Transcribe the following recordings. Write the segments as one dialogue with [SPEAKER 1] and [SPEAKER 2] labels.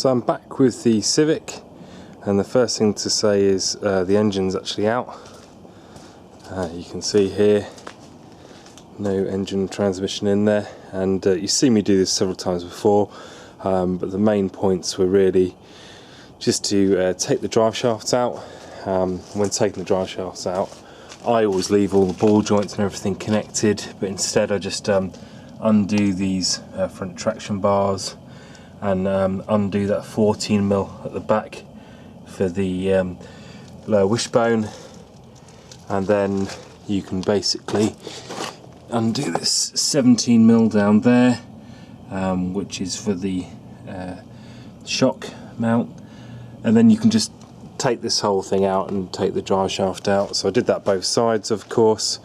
[SPEAKER 1] So I'm back with the Civic, and the first thing to say is the engine's actually out. You can see here, no engine transmission in there, and you've seen me do this several times before, but the main points were really just to take the drive shafts out. When taking the drive shafts out, I always leave all the ball joints and everything connected, but instead I just undo these front traction bars and undo that 14mm at the back for the lower wishbone, and then you can basically undo this 17mm down there, which is for the shock mount, and then you can just take this whole thing out and take the drive shaft out. So I did that both sides, of course.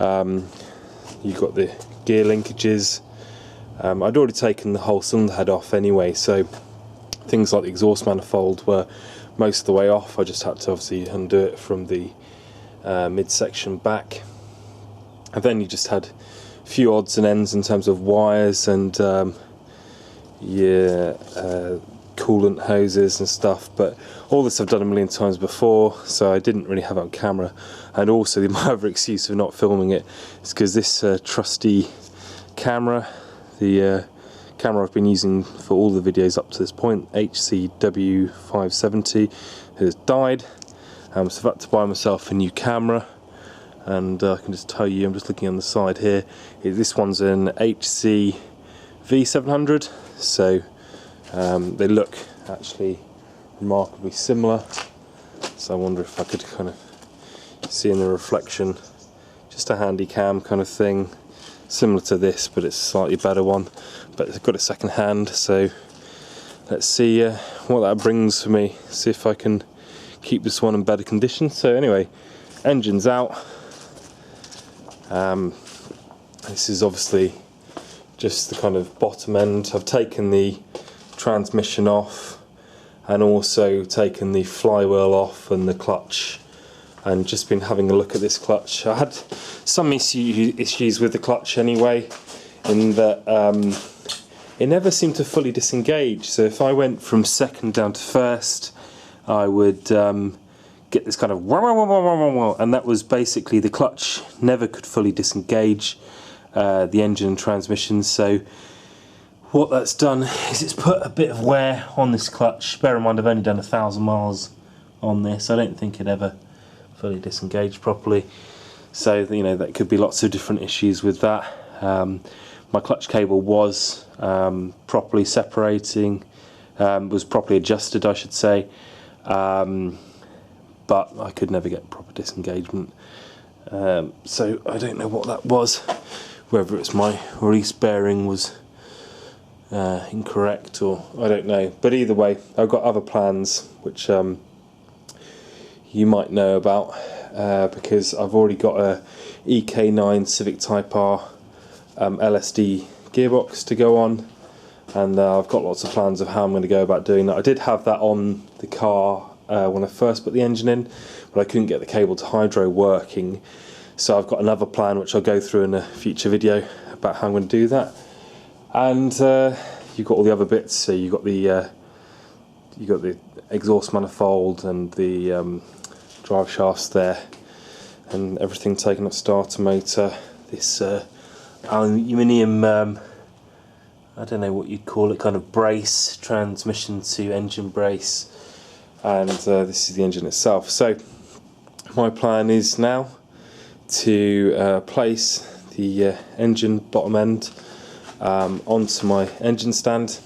[SPEAKER 1] You've got the gear linkages. I'd already taken the whole cylinder head off anyway, so things like the exhaust manifold were most of the way off. I just had to obviously undo it from the midsection back, and then you just had a few odds and ends in terms of wires and coolant hoses and stuff, but all this I've done a million times before, so I didn't really have it on camera. And also my other excuse for not filming it is because this trusty camera, the camera I've been using for all the videos up to this point, HCW570, has died. So I've had to buy myself a new camera, and I can just tell you, I'm just looking on the side here, this one's an HCV700, so they look actually remarkably similar. So I wonder if I could kind of see in the reflection, just a handy cam kind of thing, similar to this, but it's a slightly better one, but it's got a second hand. So let's see what that brings for me, see if I can keep this one in better condition. So anyway, engine's out. This is obviously just the kind of bottom end. I've taken the transmission off and also taken the flywheel off and the clutch, and just been having a look at this clutch. I had some issues with the clutch anyway, in that it never seemed to fully disengage. So if I went from second down to first, I would get this kind of wah, wah, wah, wah, wah, wah, and that was basically the clutch never could fully disengage the engine and transmission. So what that's done is it's put a bit of wear on this clutch. Bear in mind, I've only done 1,000 miles on this. I don't think it ever fully disengaged properly. So, you know, that could be lots of different issues with that. My clutch cable was properly separating, was properly adjusted, I should say, but I could never get proper disengagement. So I don't know what that was, whether it's my release bearing was incorrect, or I don't know. But either way, I've got other plans which you might know about, because I've already got a EK9 Civic Type R LSD gearbox to go on, and I've got lots of plans of how I'm going to go about doing that. I did have that on the car when I first put the engine in, but I couldn't get the cable to hydro working, so I've got another plan which I'll go through in a future video about how I'm going to do that. And you've got all the other bits. So you've got the exhaust manifold and the drive shafts there, and everything taken off starter motor. This aluminium, I don't know what you'd call it, kind of brace, transmission to engine brace, and this is the engine itself. So my plan is now to place the engine bottom end onto my engine stand,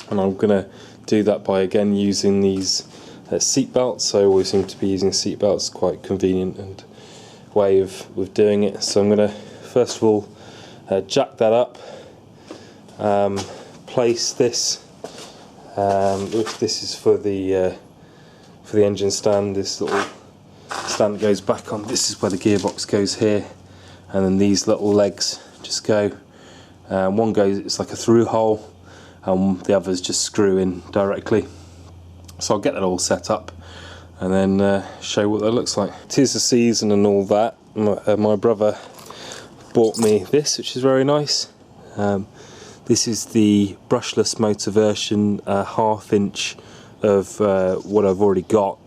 [SPEAKER 1] and I'm going to do that by again using these seat belts. I always seem to be using seat belts, quite convenient and way of doing it. So I'm going to first of all jack that up, place this, if this is for the engine stand, this little stand goes back on. This is where the gearbox goes here, and then these little legs just go. One goes, it's like a through hole, and the others just screw in directly. So I'll get that all set up and then show what that looks like. 'Tis the season and all that. My brother bought me this, which is very nice. This is the brushless motor version, 1/2 inch of what I've already got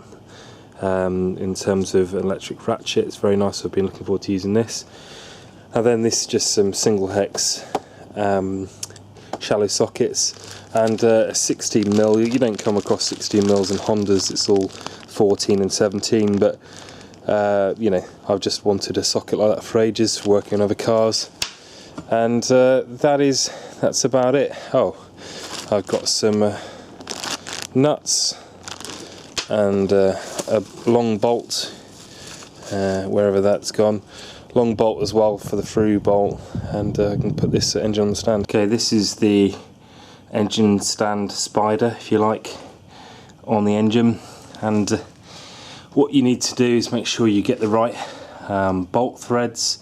[SPEAKER 1] in terms of electric ratchet. It's very nice, I've been looking forward to using this. And then this is just some single hex shallow sockets and a 16mm. You don't come across 16mm in Hondas, it's all 14 and 17, but you know, I've just wanted a socket like that for ages, for working on other cars. And that's about it. Oh, I've got some nuts and a long bolt, wherever that's gone. Long bolt as well for the through bolt, and I can put this engine on the stand. Okay, this is the engine stand spider, if you like, on the engine. And what you need to do is make sure you get the right bolt threads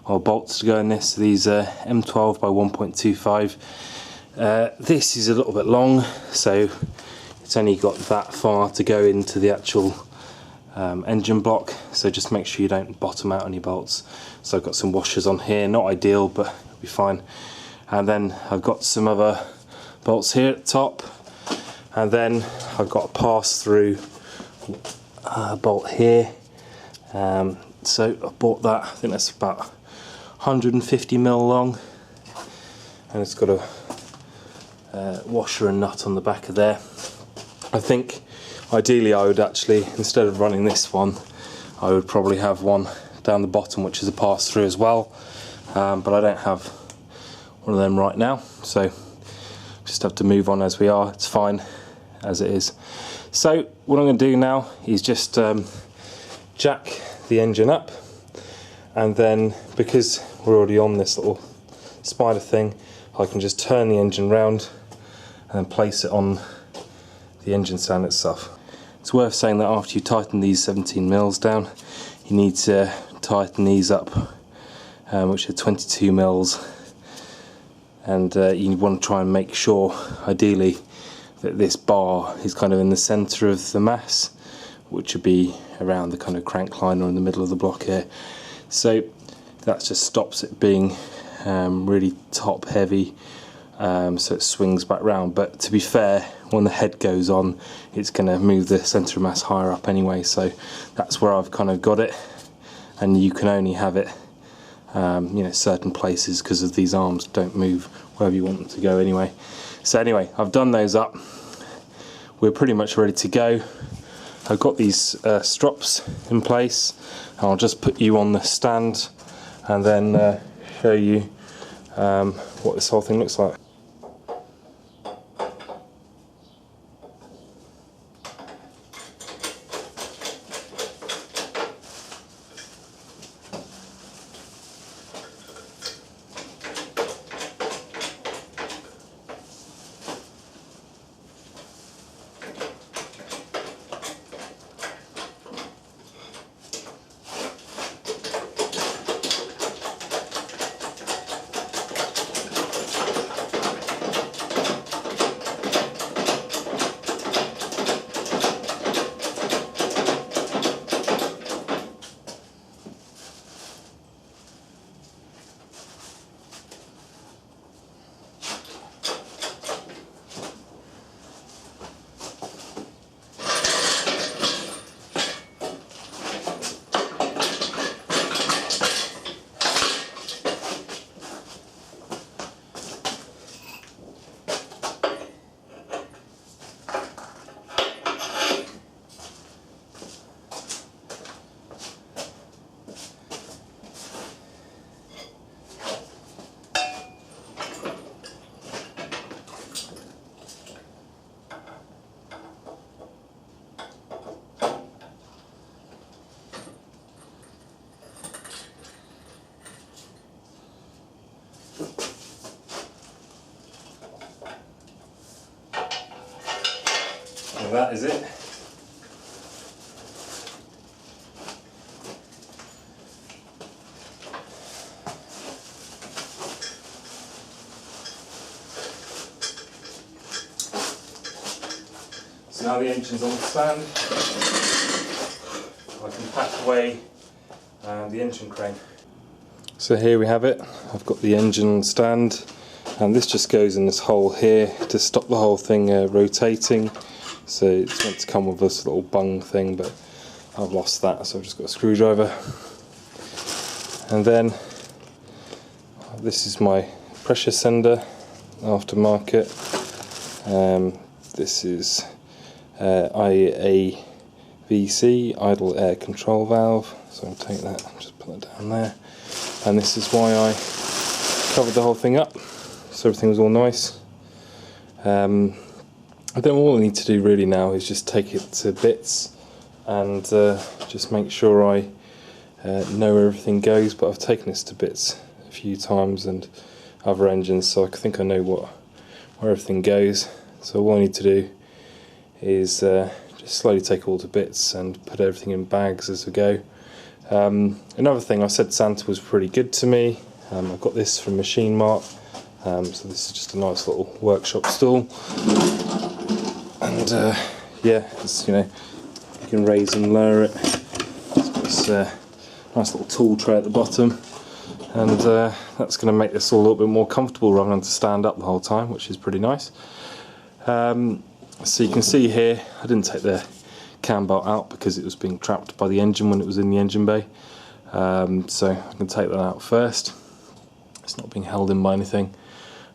[SPEAKER 1] or bolts to go in this. These are M12 by 1.25. This is a little bit long, so it's only got that far to go into the actual engine block, so just make sure you don't bottom out any bolts. So I've got some washers on here, not ideal, but it'll be fine. And then I've got some other bolts here at the top, and then I've got a pass-through bolt here. So I bought that, I think that's about 150mm long, and it's got a washer and nut on the back of there. I think ideally I would actually, instead of running this one, I would probably have one down the bottom which is a pass-through as well, but I don't have one of them right now, so just have to move on as we are. It's fine as it is. So what I'm going to do now is just jack the engine up, and then because we're already on this little spider thing, I can just turn the engine round and place it on the engine stand itself. It's worth saying that after you tighten these 17mm down, you need to tighten these up, which are 22mm, and you want to try and make sure, ideally, that this bar is kind of in the centre of the mass, which would be around the kind of crank line or in the middle of the block here. So that just stops it being really top heavy, so it swings back round. But to be fair, when the head goes on, it's going to move the centre of mass higher up anyway, so that's where I've kind of got it. And you can only have it you know, certain places, because of these arms don't move wherever you want them to go anyway. So anyway, I've done those up, we're pretty much ready to go. I've got these strops in place, and I'll just put you on the stand and then show you what this whole thing looks like. And that is it. So now the engine's on the stand, I can pack away the engine crane. So here we have it. I've got the engine stand and this just goes in this hole here to stop the whole thing rotating. So it's meant to come with this little bung thing, but I've lost that, so I've just got a screwdriver. And then this is my pressure sender, aftermarket. This is IAVC, idle air control valve. So I'll take that, just put that down there. And this is why I covered the whole thing up, so everything was all nice. And then all I need to do really now is just take it to bits and just make sure I know where everything goes. But I've taken this to bits a few times and other engines, so I think I know where everything goes. So all I need to do is just slowly take all to bits and put everything in bags as we go. Another thing, I said Santa was pretty good to me. I got this from Machine Mart. So this is just a nice little workshop stool. And yeah, it's, you know, you can raise and lower it. It's got this nice little tool tray at the bottom, and that's going to make this all a little bit more comfortable rather than to stand up the whole time, which is pretty nice. So you can see here, I didn't take the cam belt out because it was being trapped by the engine when it was in the engine bay. So I can take that out first. It's not being held in by anything.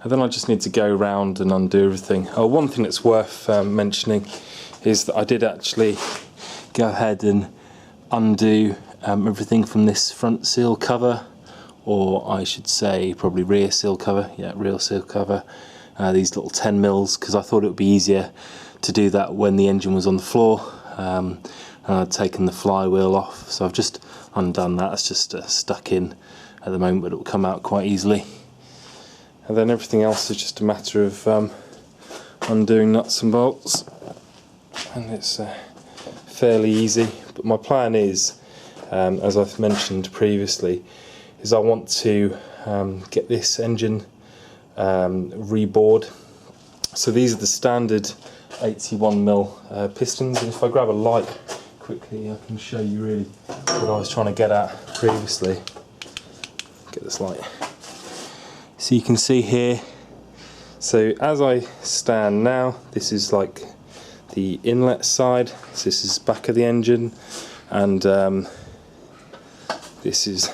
[SPEAKER 1] And then I just need to go around and undo everything. Oh, one thing that's worth mentioning is that I did actually go ahead and undo everything from this front seal cover, or I should say probably rear seal cover. Yeah, rear seal cover. These little 10 mils, because I thought it would be easier to do that when the engine was on the floor. And I'd taken the flywheel off, so I've just undone that. It's just stuck in at the moment, but it will come out quite easily. And then everything else is just a matter of undoing nuts and bolts, and it's fairly easy. But my plan is, as I've mentioned previously, is I want to get this engine rebored. So these are the standard 81mm pistons, and if I grab a light quickly I can show you really what I was trying to get at previously. Get this light. So you can see here, so as I stand now, this is like the inlet side, so this is back of the engine, and this is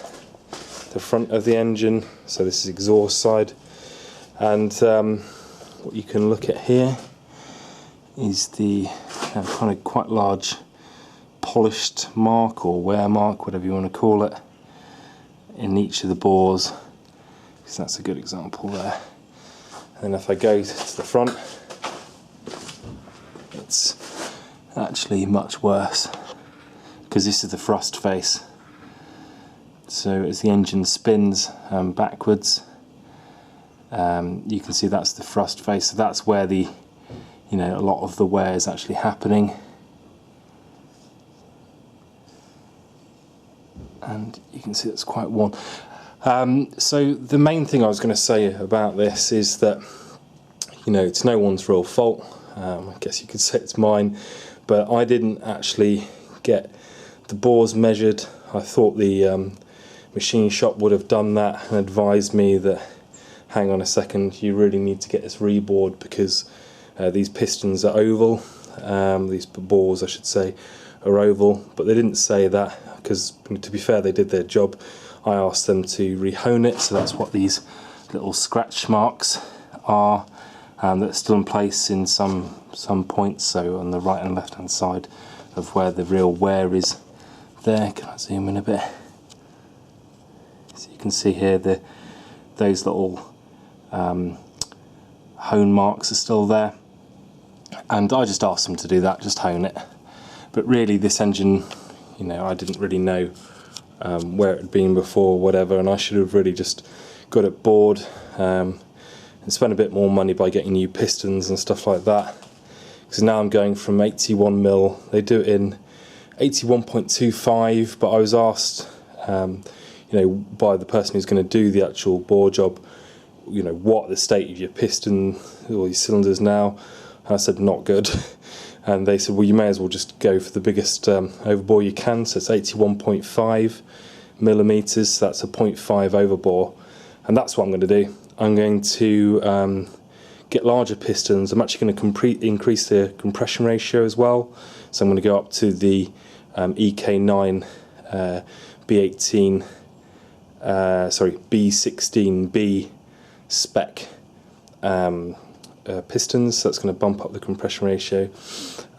[SPEAKER 1] the front of the engine, so this is exhaust side. And what you can look at here is the kind of quite large polished mark or wear mark, whatever you want to call it, in each of the bores. So that's a good example there. And then if I go to the front, it's actually much worse, because this is the thrust face. So as the engine spins backwards, you can see that's the thrust face. So that's where the, you know, a lot of the wear is actually happening. And you can see it's quite worn. So the main thing I was going to say about this is that, you know, it's no one's real fault. I guess you could say it's mine, but I didn't actually get the bores measured. I thought the machine shop would have done that and advised me that, hang on a second, you really need to get this rebored because these pistons are oval, these bores I should say are oval, but they didn't say that because, to be fair, they did their job. I asked them to rehone it, so that's what these little scratch marks are, that's still in place in some points, so on the right and left hand side of where the real wear is there. Can I zoom in a bit? So you can see here those little hone marks are still there, and I just asked them to do that, just hone it. But really this engine, you know, I didn't really know where it had been before or whatever, and I should have really just got it bored and spent a bit more money by getting new pistons and stuff like that, because now I'm going from 81mm, they do it in 81.25, but I was asked you know, by the person who's going to do the actual bore job, you know, what the state of your piston or your cylinders now, and I said not good. And they said, well, you may as well just go for the biggest overbore you can. So it's 81.5mm, so that's a 0.5 overbore, and that's what I'm going to do. I'm going to get larger pistons. I'm actually going to increase the compression ratio as well. So I'm going to go up to the EK9 B18, sorry, B16B spec pistons. So that's going to bump up the compression ratio,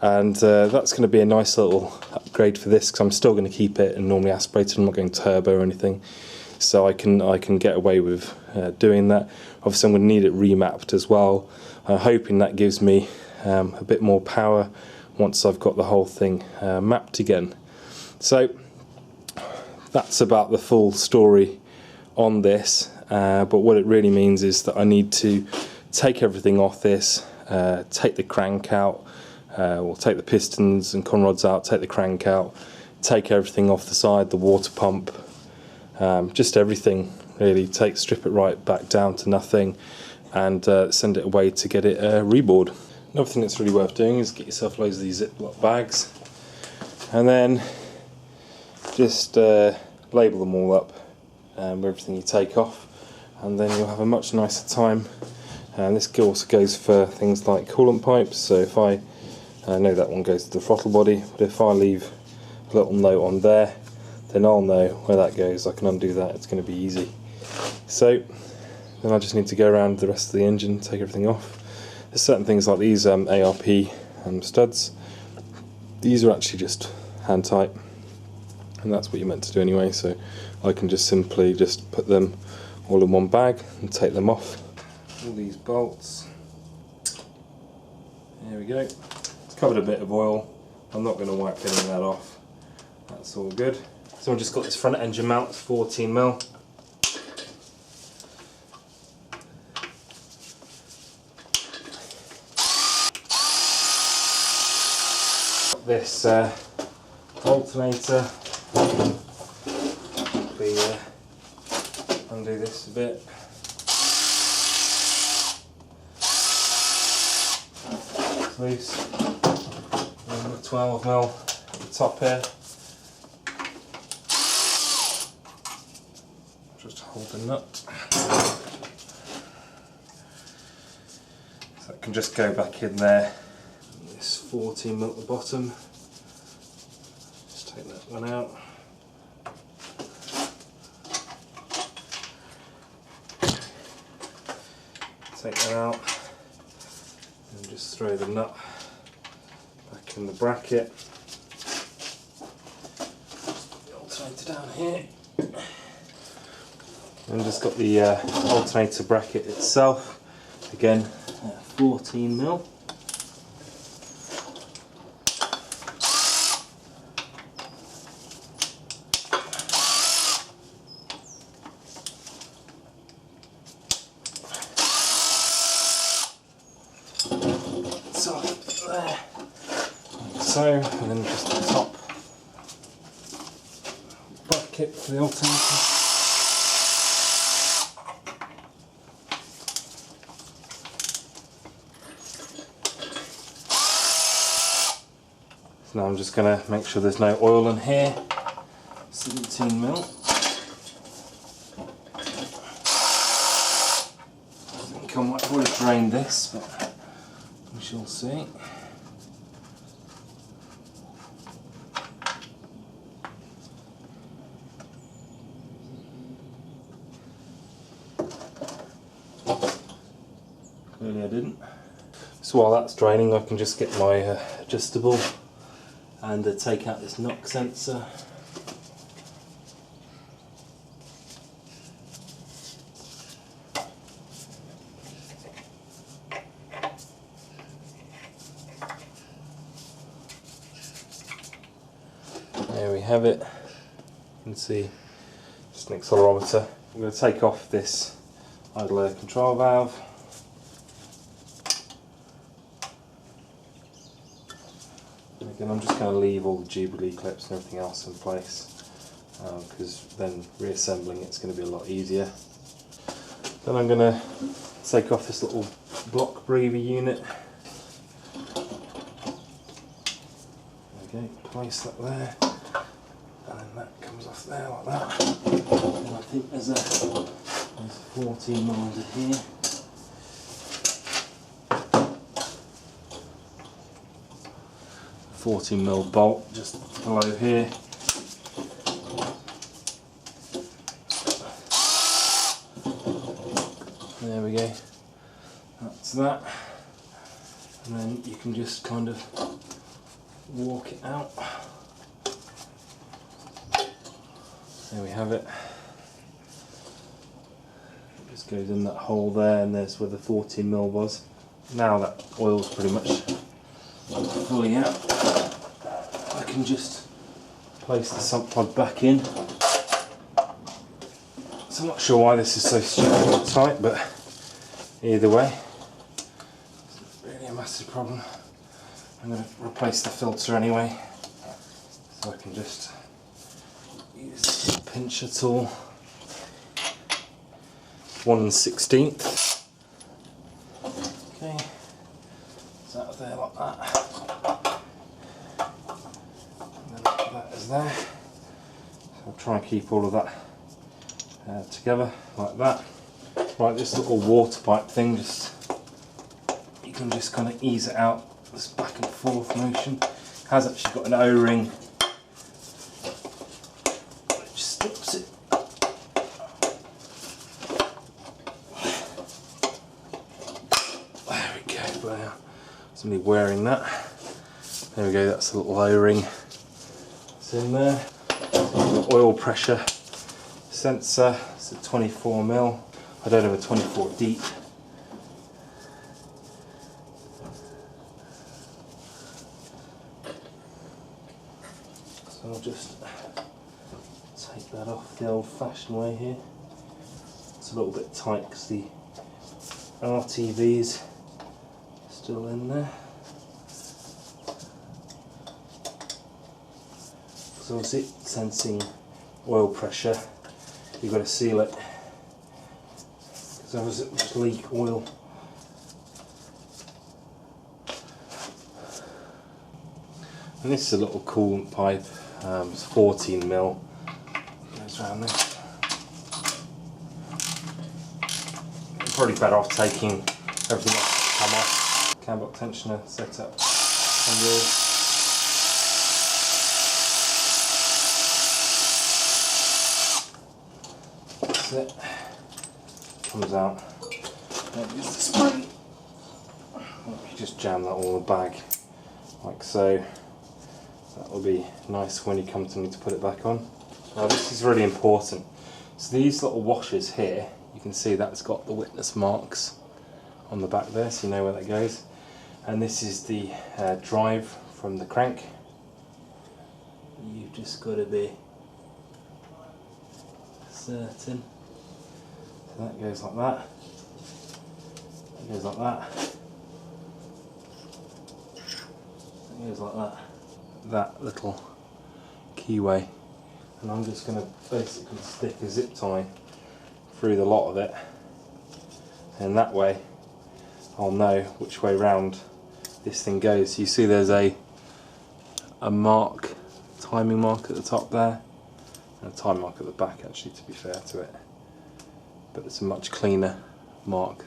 [SPEAKER 1] and that's going to be a nice little upgrade for this, because I'm still going to keep it and normally aspirated. I'm not going turbo or anything, so I can get away with doing that. Obviously, I'm going to need it remapped as well. I'm hoping that gives me a bit more power once I've got the whole thing mapped again. So that's about the full story on this, but what it really means is that I need to take everything off this, take the crank out, or take the pistons and conrods out, take the crank out, take everything off the side, the water pump, just everything really, strip it right back down to nothing, and send it away to get it reboard. Another thing that's really worth doing is get yourself loads of these Ziploc bags, and then just label them all up with everything you take off, and then you'll have a much nicer time. And this also goes for things like coolant pipes. So if I know that one goes to the throttle body, but if I leave a little note on there, then I'll know where that goes. I can undo that, it's going to be easy. So then I just need to go around the rest of the engine, take everything off. There's certain things like these ARP studs. These are actually just hand tight, and that's what you're meant to do anyway, so I can just simply just put them all in one bag and take them off. All these bolts, there we go. It's covered a bit of oil. I'm not going to wipe any of that off, that's all good. So I've just got this front engine mount, 14mm. This alternator, we undo this a bit. It's loose. And the 12mm at the top here. Just hold the nut. So that can just go back in there. This 14mm at the bottom, just take that one out. Take that out and just throw the nut back in the bracket. Put the alternator down here, and just got the alternator bracket itself, again 14mm. There, like so, and then just the top bracket for the alternator. So now I'm just going to make sure there's no oil in here. 17mm. I think I might have already drained this, but we shall see. Clearly I didn't. So while that's draining, I can just get my adjustable and take out this knock sensor. There we have it. You can see just an accelerometer. I'm going to take off this idle air control valve. And again, I'm just going to leave all the Jubilee clips and everything else in place, because then reassembling it's going to be a lot easier. Then I'm going to take off this little block breather unit. Okay, place that there, and then that comes off there like that. And I think there's a There's 14 mils here. $14mm bolt just below here. There we go. That's that. And then you can just kind of walk it out. There we have it. It just goes in that hole there, and there's where the 14mm was. Now that oil's pretty much fully out, I can just place the sump plug back in. So I'm not sure why this is so stupid tight, but either way, it's really a massive problem. I'm going to replace the filter anyway, so I can just use the pincher tool. 1/16. Okay, it's out of there like that. And then that is there. So I'll try and keep all of that together like that. Right, this little water pipe thing, just you can just kind of ease it out, this back and forth motion. It has actually got an O-ring which stops it. There we go, wow. Somebody wearing that. There we go, that's a little O-ring. It's in there. The oil pressure sensor, it's a 24mm. I don't have a 24 deep. So I'll just take that off the old-fashioned way here. It's a little bit tight because the RTV's still in there. So obviously sensing oil pressure, you've got to seal it, because otherwise it will just leak oil. And this is a little coolant pipe, it's 14mm, goes around this. You're probably better off taking everything off the cam off. Gearbox tensioner set up on yours. It comes out. Use the spring. You just jam that all in the bag, like so. That will be nice when you come to need to put it back on. Now this is really important. So these little washers here, you can see that's got the witness marks on the back there, so you know where that goes. And this is the drive from the crank. You've just got to be certain. So that goes like that. That goes like that. That goes like that. That little keyway. And I'm just going to basically stick a zip tie through the lot of it. And that way I'll know which way round this thing goes. You see there's a mark, timing mark at the top there. And a time mark at the back, actually, to be fair to it. But it's a much cleaner mark.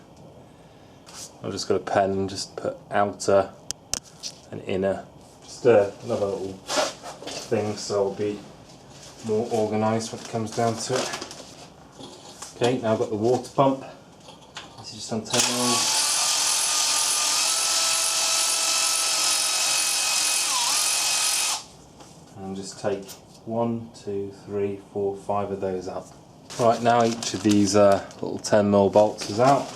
[SPEAKER 1] I've just got a pen and just put outer and inner. Just another little thing, so I'll be more organised when it comes down to it. Okay, now I've got the water pump. This is just on 10mm. And just take 1, 2, 3, 4, 5 of those out. Right, now each of these little 10mm bolts is out.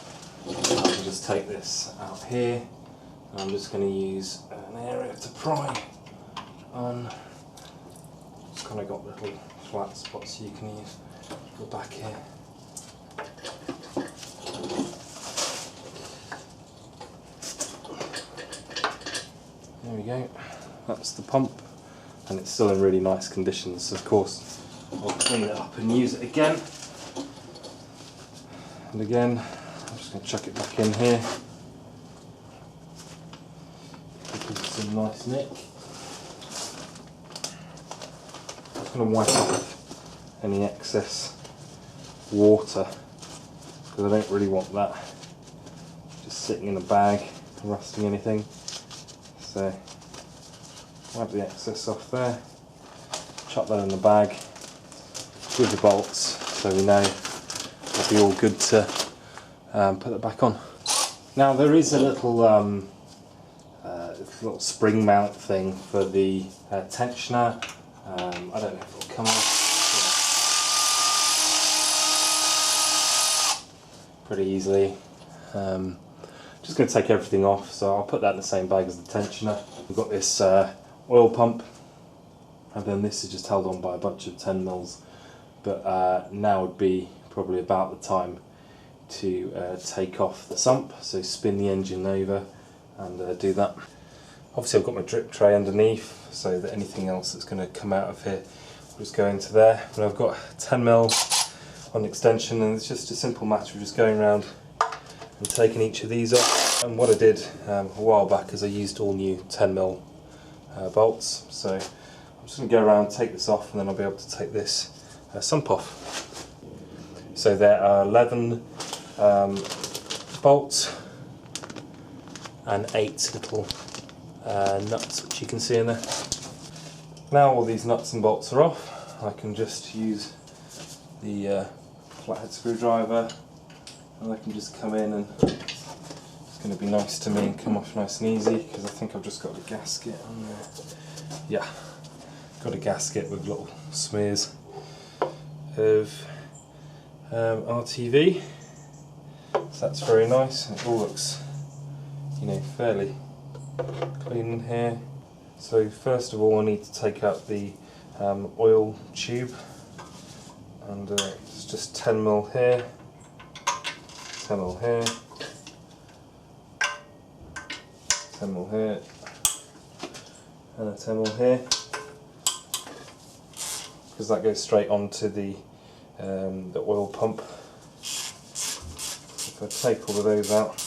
[SPEAKER 1] I can just take this out here. I'm just going to use an area to pry on. It's kind of got little flat spots you can use. Go back here. There we go. That's the pump, and it's still in really nice conditions. Of course, I'll clean it up and use it again. And again, I'm just going to chuck it back in here. Give it some nice nick. I'm just going to wipe off any excess water because I don't really want that just sitting in a bag and rusting anything. So wipe the excess off there, chuck that in the bag with the bolts, so we know it'll be all good to put that back on. Now there is a little little spring mount thing for the tensioner. I don't know if it'll come off. Pretty easily. Just going to take everything off, so I'll put that in the same bag as the tensioner. We've got this oil pump, and then this is just held on by a bunch of 10 mils. But now would be probably about the time to take off the sump, so spin the engine over and do that. Obviously I've got my drip tray underneath, so that anything else that's going to come out of here will just go into there. And I've got 10 mil on extension, and it's just a simple matter of just going around and taking each of these off. And what I did a while back is I used all new 10 mil bolts, so I'm just going to go around, take this off, and then I'll be able to take this sump off. So there are 11 bolts and 8 little nuts, which you can see in there. Now all these nuts and bolts are off, I can just use the flathead screwdriver, and I can just come in, and it's going to be nice to me and come off nice and easy, because I think I've just got a gasket on there. Yeah, got a gasket with little smears of RTV, so that's very nice. It all looks, you know, fairly clean in here. So first of all I need to take out the oil tube, and it's just 10 mil here, 10 mil here, 10 mil here, and a 10 mil here, because that goes straight onto the oil pump. If I take all of those out,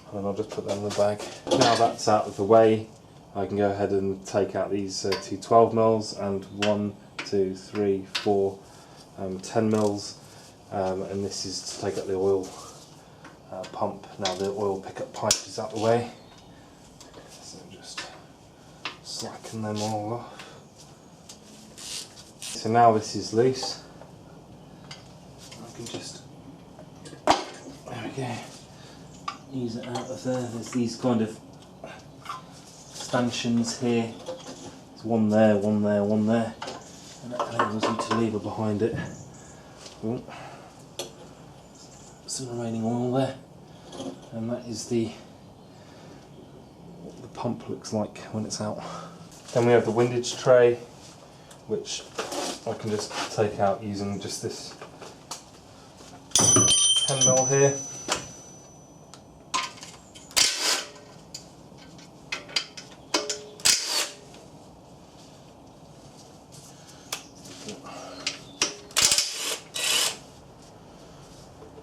[SPEAKER 1] and then I'll just put that in the bag. Now that's out of the way, I can go ahead and take out these two 12 mils and 1, 2, 3, 4 10 mils, and this is to take out the oil pump. Now the oil pickup pipe is out the way, so just slacken them all off. So now this is loose, I can just, there we go, ease it out of there. There's these kind of stanchions here, there's one there, one there, one there, and that enables you to lever behind it. Ooh. Some remaining oil there, and that is what the pump looks like when it's out. Then we have the windage tray, which I can just take out using just this 10 mil here.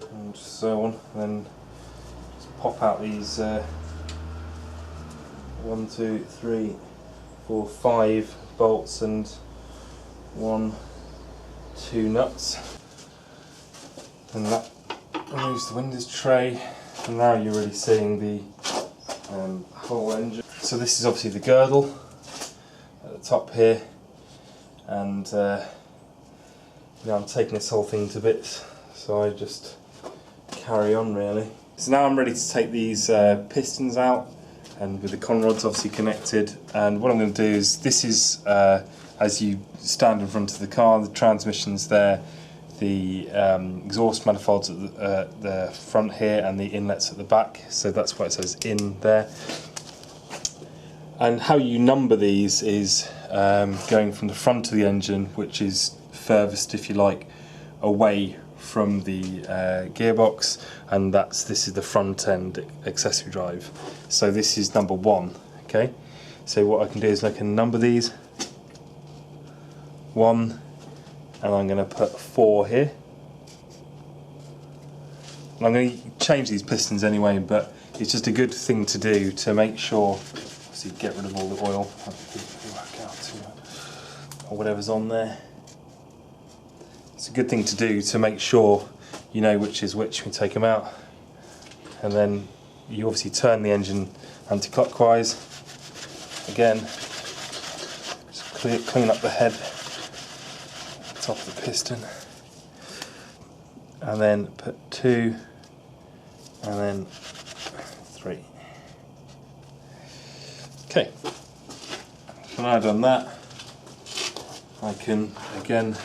[SPEAKER 1] And so on, and then just pop out these 1, 2, 3, 4, 5 bolts and 1, 2 nuts, and that removes the windage tray. And now you're really seeing the whole engine. So this is obviously the girdle at the top here, and now I'm taking this whole thing to bits, so I just carry on really. So now I'm ready to take these pistons out, and with the conrods obviously connected. And what I'm going to do is, this is as you stand in front of the car, the transmission's there, the exhaust manifolds at the front here, and the inlets at the back, so that's why it says in there. And how you number these is going from the front of the engine, which is furthest, if you like, away from the gearbox, and this is the front end accessory drive. So this is number 1. Okay, so what I can do is I can number these 1, and I'm going to put 4 here. And I'm going to change these pistons anyway, but it's just a good thing to do to make sure, so you get rid of all the oil or whatever's on there. It's a good thing to do to make sure you know which is which when you take them out. And then you obviously turn the engine anti-clockwise. Again, just clean up the head, top of the piston, and then put 2, and then 3. Okay, so now I've done that, I can again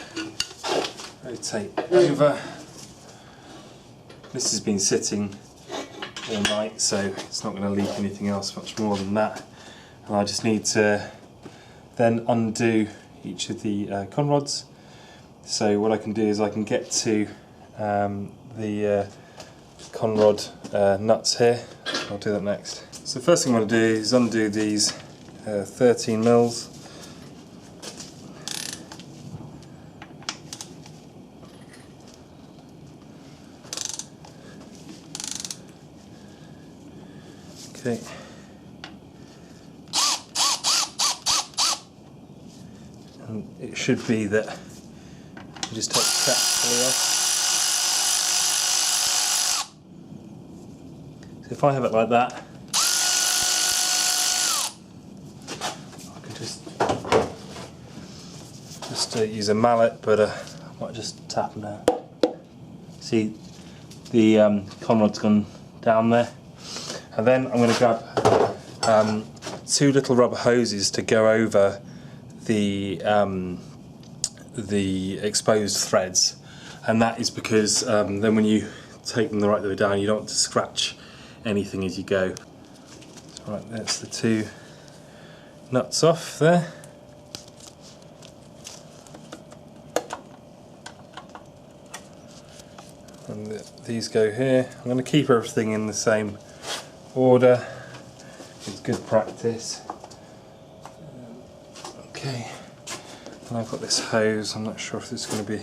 [SPEAKER 1] rotate over. This has been sitting all night, so it's not going to leak anything else much more than that. And I just need to then undo each of the conrods. So what I can do is I can get to the conrod nuts here. I'll do that next. So the first thing I'm going to do is undo these 13 mils. Okay. And it should be that you just take the cap fully off. So if I have it like that, I can just use a mallet, but I might just tap them down. See, the conrod's gone down there. And then I'm going to grab 2 little rubber hoses to go over the exposed threads, and that is because then when you take them the right way down, you don't want to scratch anything as you go. Right, that's the 2 nuts off there. And these go here. I'm going to keep everything in the same order. It's good practice. Okay, and I've got this hose. I'm not sure if this is going to be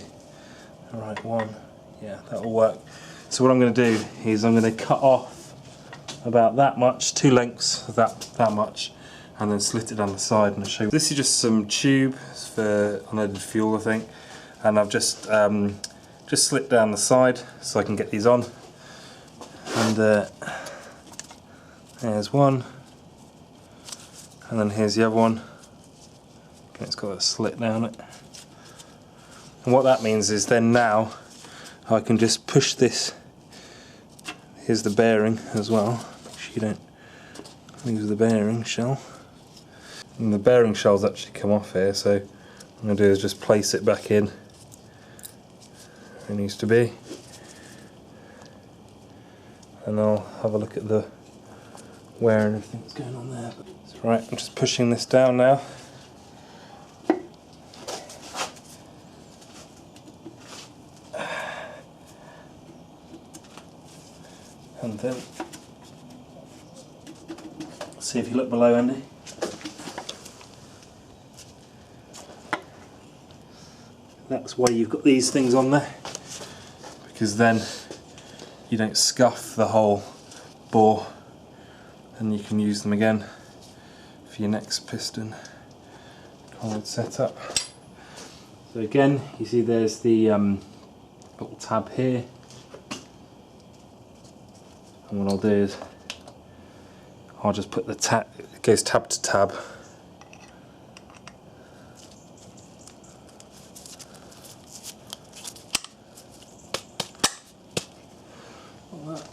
[SPEAKER 1] the right one. Yeah, that'll work. So what I'm going to do is I'm going to cut off about that much, 2 lengths of that much, and then slit it down the side and I'll show you. This is just some tube for unleaded fuel, I think, and I've just slit down the side so I can get these on. And there's one, and then here's the other one. Okay, it's got a slit down it. And what that means is then now I can just push this. Here's the bearing as well. Make sure you don't lose the bearing shell. And the bearing shell's actually come off here, so what I'm going to do is just place it back in where it needs to be. And I'll have a look at the wear and everything that's going on there. That's right, I'm just pushing this down now. And then, see if you look below, Andy. That's why you've got these things on there, because then you don't scuff the whole bore, and you can use them again for your next piston conrod setup. So again, you see there's the little tab here, and what I'll do is I'll just put the tab, it goes tab to tab.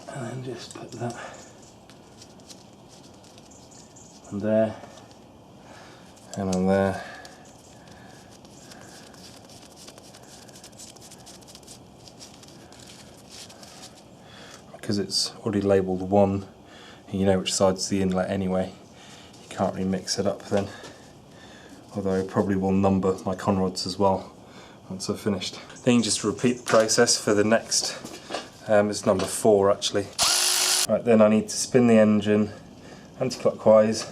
[SPEAKER 1] And then just put that on there and on there. Because it's already labelled 1, and you know which side's the inlet anyway, you can't really mix it up then. Although I probably will number my conrods as well once I've finished. Then you just repeat the process for the next. It's number 4 actually. Right, then I need to spin the engine anti-clockwise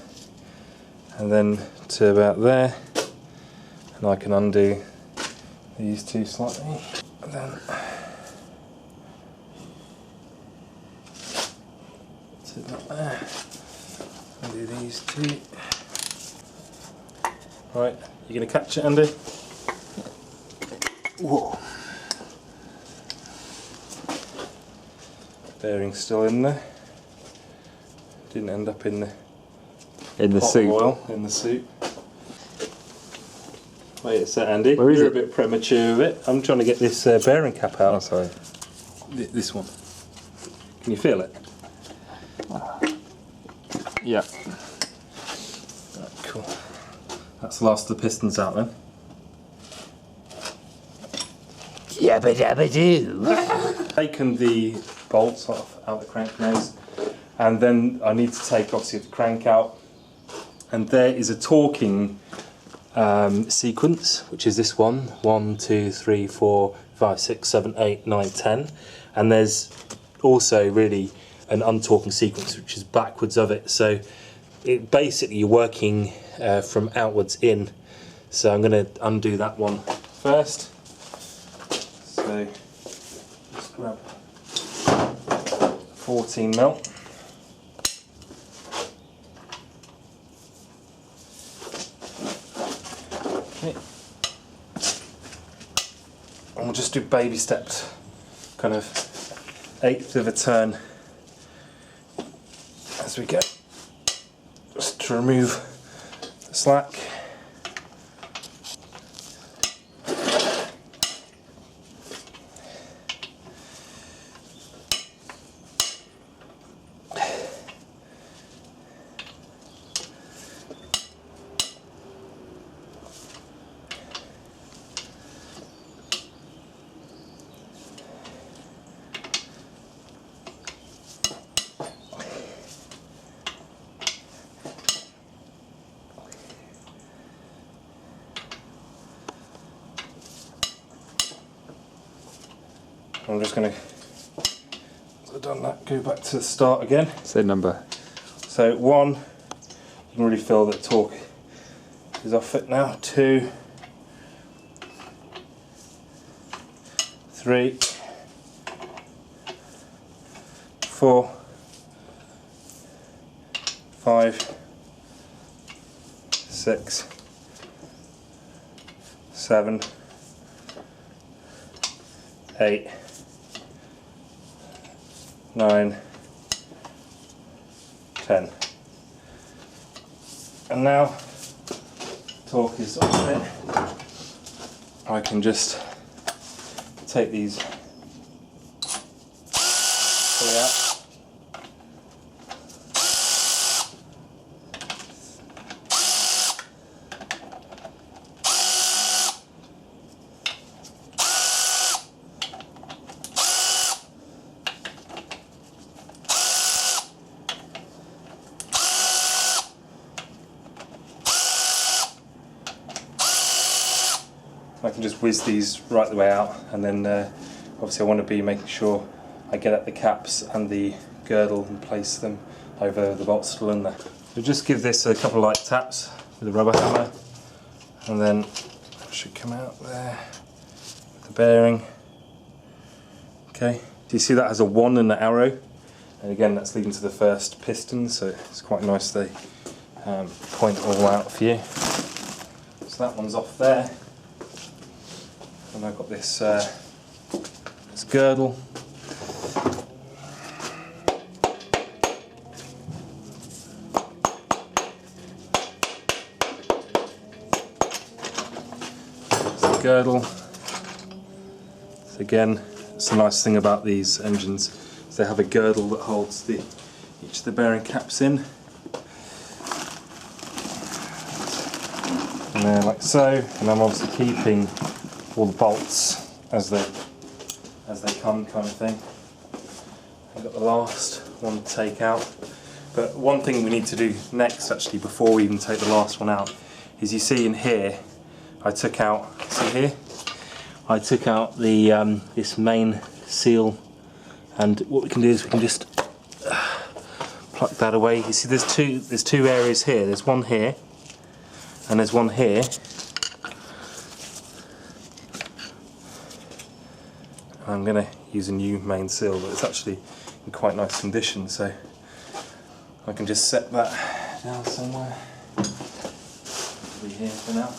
[SPEAKER 1] and then to about there, and I can undo these 2 slightly, and then to about there, undo these 2. Right, you're going to catch it, Andy? Whoa. Bearing's still in there. Didn't end up in the pot
[SPEAKER 2] soup.
[SPEAKER 1] of oil in the soup. Wait a sec, Andy.
[SPEAKER 2] Where is
[SPEAKER 1] You're
[SPEAKER 2] it?
[SPEAKER 1] a bit premature with it. I'm trying to get this bearing cap out.
[SPEAKER 2] Oh, sorry.
[SPEAKER 1] This one. Can you feel it?
[SPEAKER 2] Yeah.
[SPEAKER 1] Right, cool. That's the last of the pistons out then.
[SPEAKER 2] Yabba dabba doo.
[SPEAKER 1] Taken the bolts out the crank nose, and then I need to take obviously the crank out, and there is a torquing sequence, which is this one: 1, 2, 3, 4, 5, 6, 7, 8, 9, 10, and there's also really an untorquing sequence which is backwards of it, so it basically you're working from outwards in. So I'm going to undo that one first. So just grab 14 mil. Okay. And we'll just do baby steps, kind of 1/8 of a turn as we go, just to remove the slack. I'm just going to, once I've done that, go back to the start again.
[SPEAKER 2] Say number.
[SPEAKER 1] So 1, you can really feel that torque is off it now. 2, 3, 4, 5, 6, 7, 8, 9, 10. And now torque is off it. I can just take these fully out. I can just whiz these right the way out, and then obviously I want to be making sure I get at the caps and the girdle and place them over the bolts still in there. So just give this a couple of light taps with a rubber hammer, and then it should come out there with the bearing. Okay, do you see that has a 1 and an arrow? And again, that's leading to the first piston, so it's quite nice they point all out for you. So that one's off there. And I've got this this girdle. It's the girdle. So again, it's the nice thing about these engines is they have a girdle that holds each of the bearing caps in. And they're like so, and I'm obviously keeping all the bolts as they come, kind of thing. I've got the last one to take out. But one thing we need to do next, actually, before we even take the last one out, is you see in here, I took out, see here? I took out the this main seal, and what we can do is we can just pluck that away. You see there's two areas here. There's one here, and there's one here. I'm going to use a new main seal, but it's actually in quite nice condition, so I can just set that down somewhere. It'll be here for now.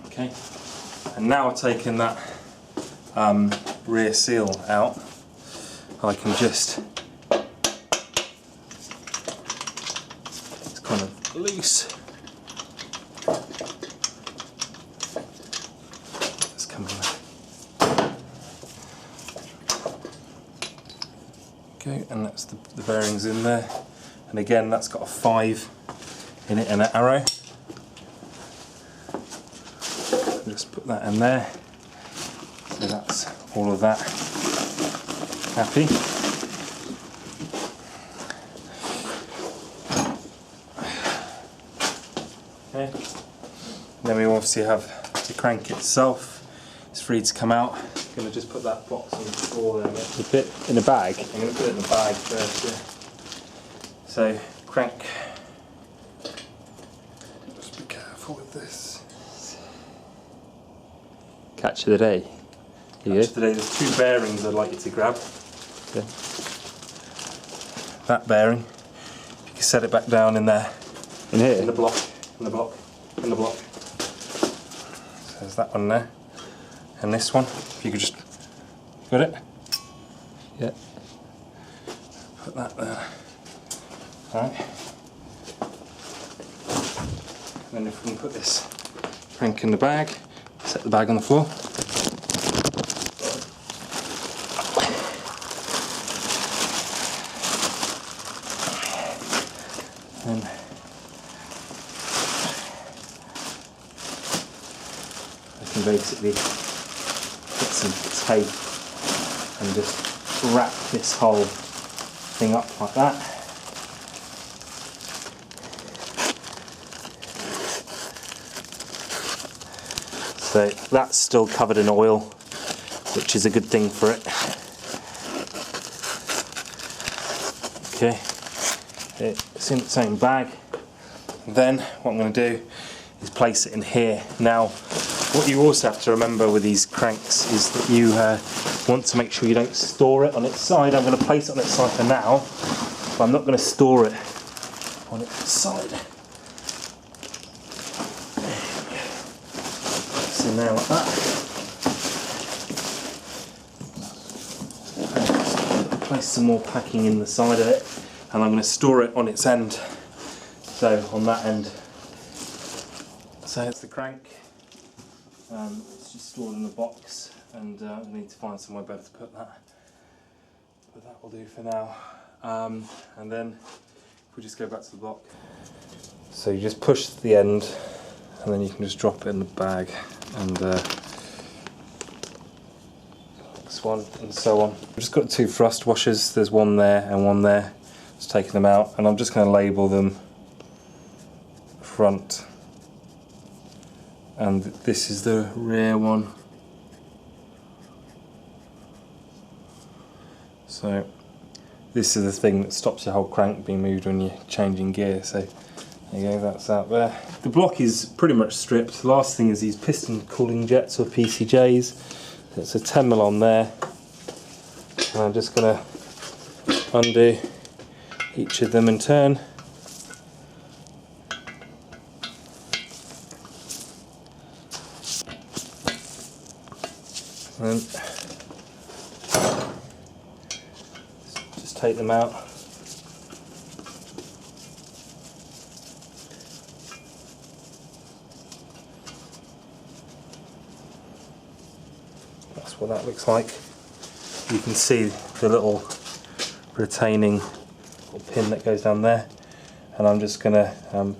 [SPEAKER 1] Okay, and now I've taken that rear seal out, I can just, it's kind of loose. It's coming out. Okay, and that's the bearings in there. And again, that's got a 5 in it and an arrow. Just put that in there. So that's all of that. Happy. Okay. Then we obviously have the crank itself. It's free to come out. I'm going to just put that box on the floor there.
[SPEAKER 2] The bit in the bag?
[SPEAKER 1] I'm going to put it in the bag first, yeah. So, crank. Just be careful with this.
[SPEAKER 2] Catch of the day.
[SPEAKER 1] Catch of the day. There's 2 bearings I'd like you to grab.
[SPEAKER 2] Okay.
[SPEAKER 1] That bearing, you can set it back down in there.
[SPEAKER 2] In here?
[SPEAKER 1] In the block. In the block. In the block. So there's that one there. And this one, if you could just, got it?
[SPEAKER 2] Yeah.
[SPEAKER 1] Put that there. Alright. Then if we can put this crank in the bag, set the bag on the floor. And I can basically put some tape and just wrap this whole thing up like that. So that's still covered in oil, which is a good thing for it. Okay, it's in its own bag. Then what I'm going to do is place it in here. Now, what you also have to remember with these cranks is that you want to make sure you don't store it on its side. I'm going to place it on its side for now, but I'm not going to store it on its side. It's in there like that. And place some more packing in the side of it, and I'm going to store it on its end. So on that end. So it's the crank. It's just stored in a box, and I need to find somewhere better to put that. But that will do for now. And then if we just go back to the block. So you just push the end, and then you can just drop it in the bag, and this one, and so on. I've just got 2 thrust washers. There's one there and one there. Just taking them out, and I'm just going to label them front. And this is the rear one. So this is the thing that stops your whole crank being moved when you're changing gear. So there you go, that's out there. The block is pretty much stripped. The last thing is these piston cooling jets or PCJs. It's a 10mm on there. And I'm just going to undo each of them in turn. And just take them out. That's what that looks like. You can see the little retaining pin that goes down there, and I'm just going to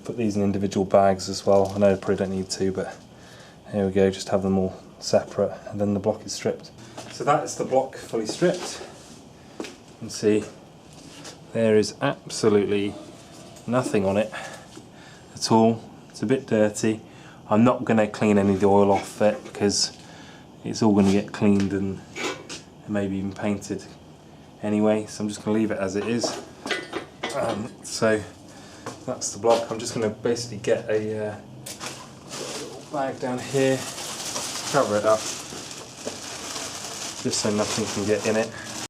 [SPEAKER 1] put these in individual bags as well. I know I probably don't need to, but here we go, just have them all separate, and then the block is stripped. So that is the block fully stripped. You can see there is absolutely nothing on it at all. It's a bit dirty. I'm not going to clean any of the oil off it because it's all going to get cleaned and maybe even painted anyway, so I'm just going to leave it as it is. So that's the block. I'm just going to basically get a little bag down here, cover it up just so nothing can get in it.